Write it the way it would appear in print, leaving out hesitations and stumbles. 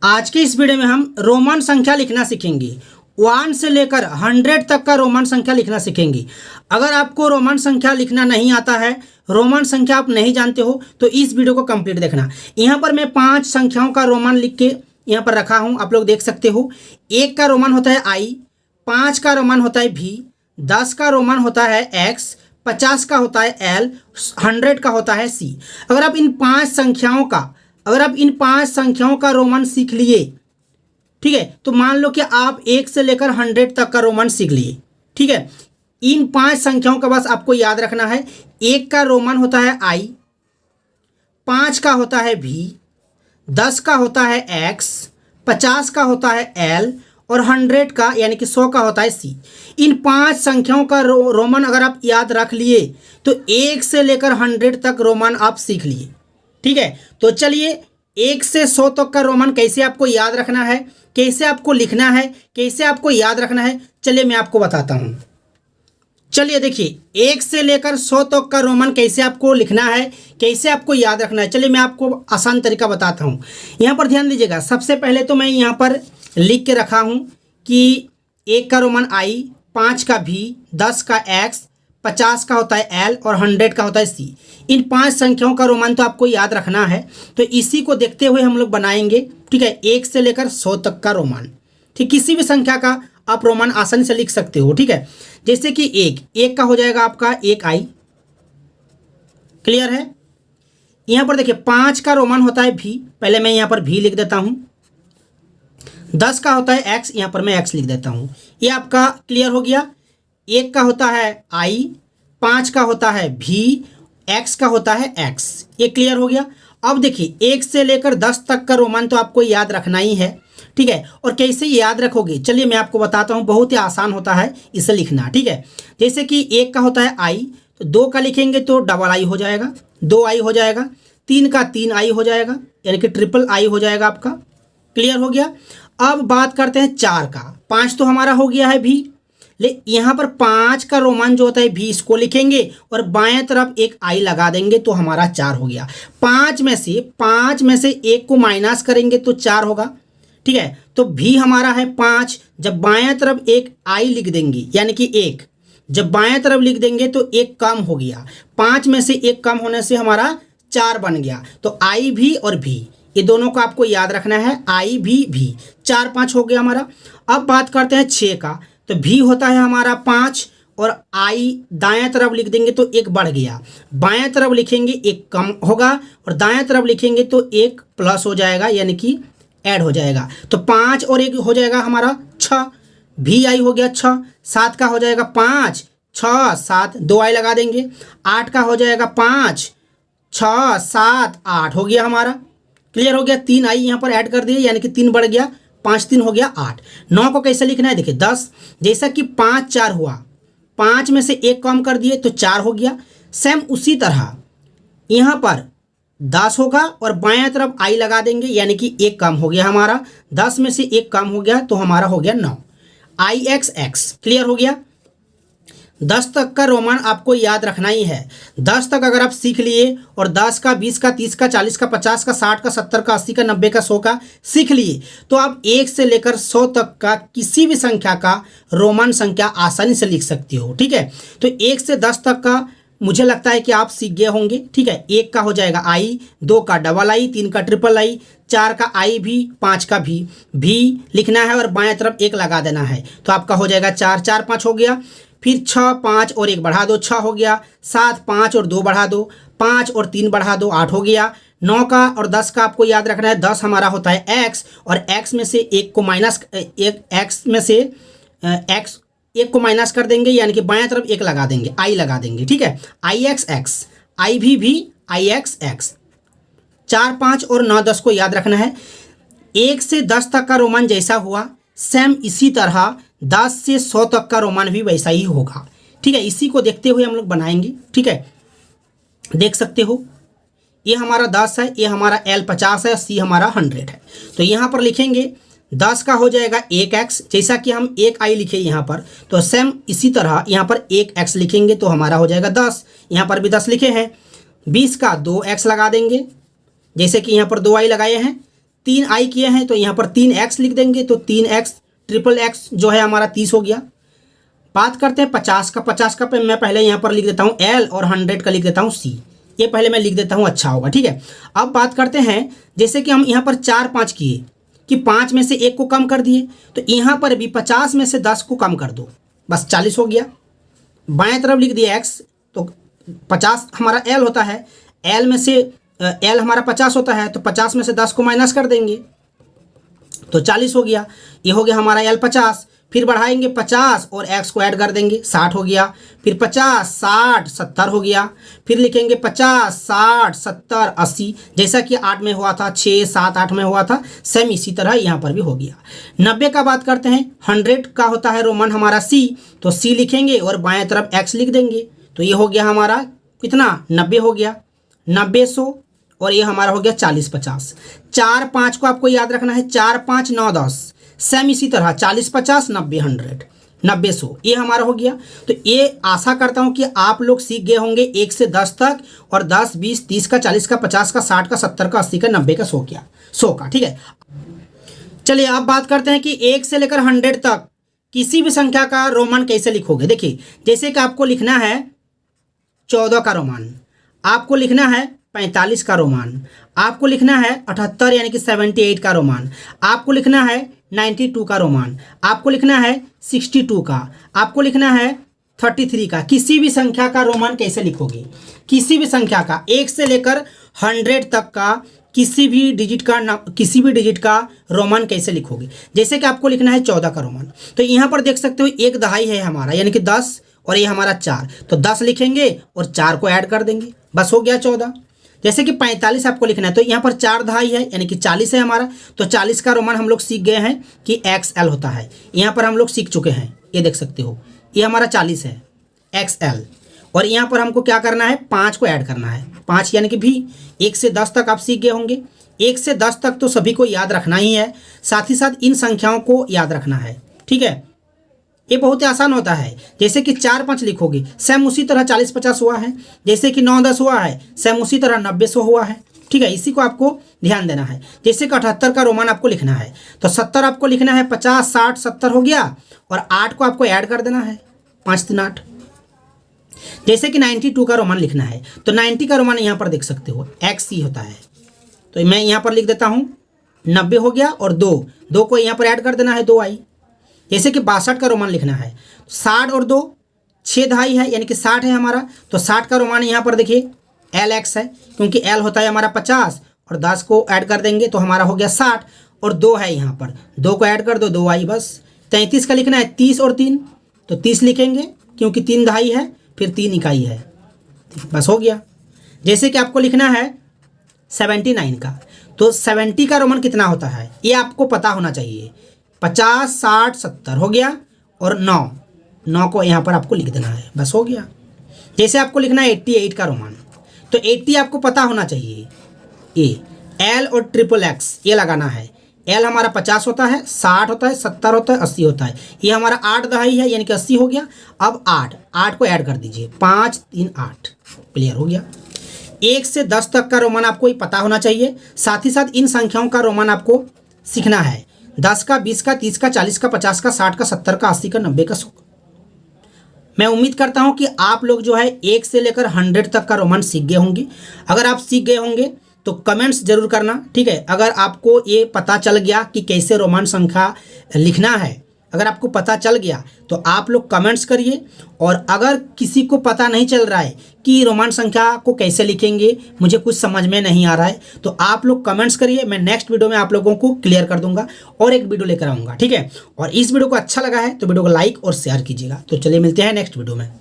आज के इस वीडियो में हम रोमन संख्या लिखना सीखेंगे। 1 से लेकर 100 तक का रोमन संख्या लिखना सीखेंगे। अगर आपको रोमन संख्या लिखना नहीं आता है, रोमन संख्या आप नहीं जानते हो, तो इस वीडियो को कंप्लीट देखना। यहाँ पर मैं 5 संख्याओं का रोमन लिख के यहाँ पर रखा हूँ, आप लोग देख सकते हो। 1 का रोमन होता है I, 5 का रोमन होता है V, 10 का रोमन होता है X, 50 का होता है L, 100 का होता है C। अगर आप इन 5 संख्याओं का रोमन सीख लिए, ठीक है, तो मान लो कि आप 1 से लेकर 100 तक का रोमन सीख लिए। ठीक है, इन 5 संख्याओं का बस आपको याद रखना है। 1 का रोमन होता है I, 5 का होता है V, 10 का होता है X, 50 का होता है L और 100 का यानी कि 100 का होता है C। इन 5 संख्याओं का रोमन अगर आप याद रख लिए तो 1 से लेकर 100 तक रोमन आप सीख लिए। ठीक है, तो चलिए 1 से 100 तक का रोमन कैसे आपको याद रखना है, कैसे आपको लिखना है, कैसे आपको याद रखना है, चलिए मैं आपको बताता हूँ। चलिए देखिए, 1 से लेकर 100 तक का रोमन कैसे आपको लिखना है, कैसे आपको याद रखना है, चलिए मैं आपको आसान तरीका बताता हूँ। यहाँ पर ध्यान दीजिएगा। सबसे पहले तो मैं यहाँ पर लिख के रखा हूँ कि 1 का रोमन I, 5 का V, 10 का X, 50 का होता है L और 100 का होता है C। इन 5 संख्याओं का रोमन तो आपको याद रखना है, तो इसी को देखते हुए हम लोग बनाएंगे। ठीक है, 1 से लेकर 100 तक का रोमन। ठीक, किसी भी संख्या का आप रोमन आसानी से लिख सकते हो। ठीक है, जैसे कि 1 का हो जाएगा आपका 1I। क्लियर है। यहाँ पर देखिए 5 का रोमन होता है V, पहले मैं यहाँ पर V लिख देता हूँ। 10 का होता है X, यहाँ पर मैं X लिख देता हूँ। ये आपका क्लियर हो गया। 1 का होता है I, 5 का होता है V, X का होता है X। ये क्लियर हो गया। अब देखिए 1 से लेकर 10 तक का रोमन तो आपको याद रखना ही है। ठीक है, और कैसे याद रखोगे चलिए मैं आपको बताता हूँ। बहुत ही आसान होता है इसे लिखना। ठीक है, जैसे कि 1 का होता है I, तो 2 का लिखेंगे तो डबल I हो जाएगा, 2I हो जाएगा। 3 का 3I हो जाएगा, यानी कि ट्रिपल I हो जाएगा आपका। क्लियर हो गया। अब बात करते हैं 4 का। 5 तो हमारा हो गया है V, यहाँ पर 5 का रोमन जो होता है V, इसको लिखेंगे और बाएं तरफ एक I लगा देंगे तो हमारा 4 हो गया। 5 में से 1 को माइनस करेंगे तो 4 होगा। ठीक है, तो V हमारा है 5। जब बाएं तरफ एक I लिख देंगे यानी कि 1, जब बाएं तरफ लिख देंगे तो 1 कम हो गया। 5 में से 1 कम होने से हमारा 4 बन गया। तो I V और V, ये दोनों को आपको याद रखना है। I V V, 4 5 हो गया हमारा। अब बात करते हैं 6 का। तो V होता है हमारा 5 और I दाएं तरफ लिख देंगे तो 1 बढ़ गया। बाएं तरफ लिखेंगे 1 कम होगा और दाएं तरफ लिखेंगे तो 1 प्लस हो जाएगा, यानी कि ऐड हो जाएगा। तो 5 और 1 हो जाएगा हमारा 6। VI हो गया 6। 7 का हो जाएगा 5, 6 7, 2I लगा देंगे। 8 का हो जाएगा 5, 6 7 8 हो गया हमारा। क्लियर हो गया। 3I यहाँ पर ऐड कर दिए, यानी कि 3 बढ़ गया। 5 3 हो गया 8। 9 को कैसे लिखना है देखिए 10, जैसा कि 5 4 हुआ, 5 में से 1 कम कर दिए तो 4 हो गया। सेम उसी तरह यहाँ पर 10 होगा और बाएं तरफ I लगा देंगे, यानी कि 1 कम हो गया हमारा। 10 में से 1 कम हो गया तो हमारा हो गया 9। IXX। क्लियर हो गया। 10 तक का रोमन आपको याद रखना ही है। 10 तक अगर आप सीख लिए और 10 का 20 का 30 का 40 का 50 का 60 का 70 का 80 का 90 का 100 का सीख लिए, तो आप 1 से लेकर 100 तक का किसी भी संख्या का रोमन संख्या आसानी से लिख सकते हो। ठीक है, तो 1 से 10 तक का मुझे लगता है कि आप सीख गए होंगे। ठीक है, 1 का हो जाएगा I, 2 का डबल I, 3 का ट्रिपल I, 4 का I V, 5 का V लिखना है और बाएं तरफ 1 लगा देना है तो आपका हो जाएगा 4 4 5 हो गया। फिर 6 5 और 1 बढ़ा दो, 6 हो गया। 7 5 और 2 बढ़ा दो, 5 और 3 बढ़ा दो, 8 हो गया। 9 का और 10 का आपको याद रखना है। 10 हमारा होता है X और X में से 1 को माइनस कर देंगे, यानी कि बाएं तरफ 1 लगा देंगे, I लगा देंगे। ठीक है, IXX, IVV, IXX। 4 5 और 9 10 को याद रखना है। 1 से 10 तक का रोमन जैसा हुआ, सेम इसी तरह 10 से 100 तक का रोमन भी वैसा ही होगा। ठीक है, इसी को देखते हुए हम लोग बनाएंगे। ठीक है, देख सकते हो ये हमारा 10 है, ये हमारा L 50 है, C हमारा 100 है। तो यहाँ पर लिखेंगे 10 का हो जाएगा 1X, जैसा कि हम 1I लिखे यहाँ पर, तो सेम इसी तरह यहाँ पर 1X लिखेंगे तो हमारा हो जाएगा 10। यहाँ पर भी 10 लिखे हैं। 20 का 2X लगा देंगे, जैसे कि यहाँ पर 2I लगाए हैं। 3 आई किए हैं तो यहाँ पर 3x लिख देंगे, तो 3x ट्रिपल एक्स जो है हमारा 30 हो गया। बात करते हैं 50 का। 50 का मैं पहले यहाँ पर लिख देता हूँ L और 100 का लिख देता हूँ C। ये पहले मैं लिख देता हूँ, अच्छा होगा, ठीक है। अब बात करते हैं, जैसे कि हम यहाँ पर 4 5 किए कि 5 में से 1 को कम कर दिए, तो यहाँ पर भी 50 में से 10 को कम कर दो, बस 40 हो गया। बाएं तरफ लिख दिया x, तो 50 हमारा L होता है, L में से L हमारा 50 होता है, तो 50 में से 10 को माइनस कर देंगे तो 40 हो गया। ये हो गया हमारा L 50। फिर बढ़ाएंगे 50 और x को ऐड कर देंगे, 60 हो गया। फिर 50 60 70 हो गया। फिर लिखेंगे 50 60 70 80, जैसा कि 8 में हुआ था, 6 7 8 में हुआ था, सेम इसी तरह यहाँ पर भी हो गया। 90 का बात करते हैं, 100 का होता है रोमन हमारा C, तो C लिखेंगे और बाएं तरफ x लिख देंगे, तो ये हो गया हमारा कितना, 90 हो गया, 90 100, और ये हमारा हो गया 40 50। 4 5 को आपको याद रखना है, 4 5 9 10, सेम इसी तरह 40 50 90 100 90 100, ये हमारा हो गया। तो ये आशा करता हूँ कि आप लोग सीख गए होंगे 1 से 10 तक, और 10 20 30 का 40 का 50 का 60 का 70 का 80 का 90 का 100 का, ठीक है। चलिए अब बात करते हैं कि 1 से लेकर 100 तक किसी भी संख्या का रोमन कैसे लिखोगे। देखिए, जैसे कि आपको लिखना है 14 का रोमन, आपको लिखना है 45 का रोमान, आपको लिखना है 78 यानी कि 78 का रोमान, आपको लिखना है 92 का रोमान, आपको लिखना है 62 का, आपको लिखना है 33 का। किसी भी संख्या का रोमान कैसे लिखोगे, किसी भी संख्या का 1 से लेकर 100 तक का किसी भी डिजिट का रोमान कैसे लिखोगे। जैसे कि आपको लिखना है 14 का रोमान, तो यहाँ पर देख सकते हो 1 दहाई है हमारा, यानी कि 10, और ये हमारा 4, तो 10 लिखेंगे और 4 को ऐड कर देंगे, बस हो गया 14। जैसे कि 45 आपको लिखना है, तो यहाँ पर 4 दहाई है यानी कि 40 है हमारा, तो 40 का रोमान हम लोग सीख गए हैं कि XL होता है, यहाँ पर हम लोग सीख चुके हैं, ये देख सकते हो, ये हमारा 40 है XL। और यहाँ पर हमको क्या करना है, 5 को ऐड करना है, 5 यानी कि भी। 1 से 10 तक आप सीख गए होंगे, 1 से 10 तक तो सभी को याद रखना ही है, साथ ही साथ इन संख्याओं को याद रखना है, ठीक है। ये बहुत ही आसान होता है। जैसे कि 4 5 लिखोगे, सेम उसी तरह 40 50 हुआ है, जैसे कि 9 10 हुआ है, सेम उसी तरह 90 100 हुआ है, ठीक है। इसी को आपको ध्यान देना है। जैसे कि 78 का रोमान आपको लिखना है, तो 70 आपको लिखना है, 50 60 70 हो गया, और 8 को आपको ऐड कर देना है, 5 3 8। जैसे कि 92 का रोमान लिखना है, तो 90 का रोमान यहाँ पर देख सकते हो XC होता है, तो मैं यहाँ पर लिख देता हूँ 90 हो गया, और 2 को यहाँ पर ऐड कर देना है, 2 आई। जैसे कि 62 का रोमान लिखना है, 60 और 2 6 दहाई है यानी कि 60 है हमारा, तो 60 का रोमान यहाँ पर देखिए LX है, क्योंकि L होता है हमारा 50, और 10 को ऐड कर देंगे तो हमारा हो गया 60, और 2 है यहाँ पर, 2 को ऐड कर दो, 2 आई बस। 33 का लिखना है 30 और 3, तो 30 लिखेंगे क्योंकि 3 दहाई है, फिर 3 इकाई है, बस हो गया। जैसे कि आपको लिखना है 79 का, तो 70 का रोमान कितना होता है ये आपको पता होना चाहिए, 50 60 70 हो गया, और 9 को यहाँ पर आपको लिख देना है, बस हो गया। जैसे आपको लिखना है 88 का रोमान, तो 80 आपको पता होना चाहिए, ये L और ट्रिपल X ये लगाना है। L हमारा 50 होता है, 60 होता है, 70 होता है, 80 होता है, ये हमारा 8 दहाई है यानी कि 80 हो गया। अब 8 को ऐड कर दीजिए, 5 3 8, क्लियर हो गया। 1 से 10 तक का रोमान आपको ही पता होना चाहिए, साथ ही साथ इन संख्याओं का रोमान आपको सीखना है, 10 का 20 का 30 का 40 का 50 का 60 का 70 का 80 का 90 का 100। मैं उम्मीद करता हूं कि आप लोग जो है 1 से लेकर 100 तक का रोमान सीख गए होंगे। अगर आप सीख गए होंगे तो कमेंट्स जरूर करना, ठीक है। अगर आपको ये पता चल गया कि कैसे रोमान संख्या लिखना है, अगर आपको पता चल गया तो आप लोग कमेंट्स करिए। और अगर किसी को पता नहीं चल रहा है कि रोमान संख्या को कैसे लिखेंगे, मुझे कुछ समझ में नहीं आ रहा है, तो आप लोग कमेंट्स करिए, मैं नेक्स्ट वीडियो में आप लोगों को क्लियर कर दूंगा और एक वीडियो लेकर आऊँगा, ठीक है। और इस वीडियो को अच्छा लगा है तो वीडियो को लाइक और शेयर कीजिएगा। तो चलिए मिलते हैं नेक्स्ट वीडियो में।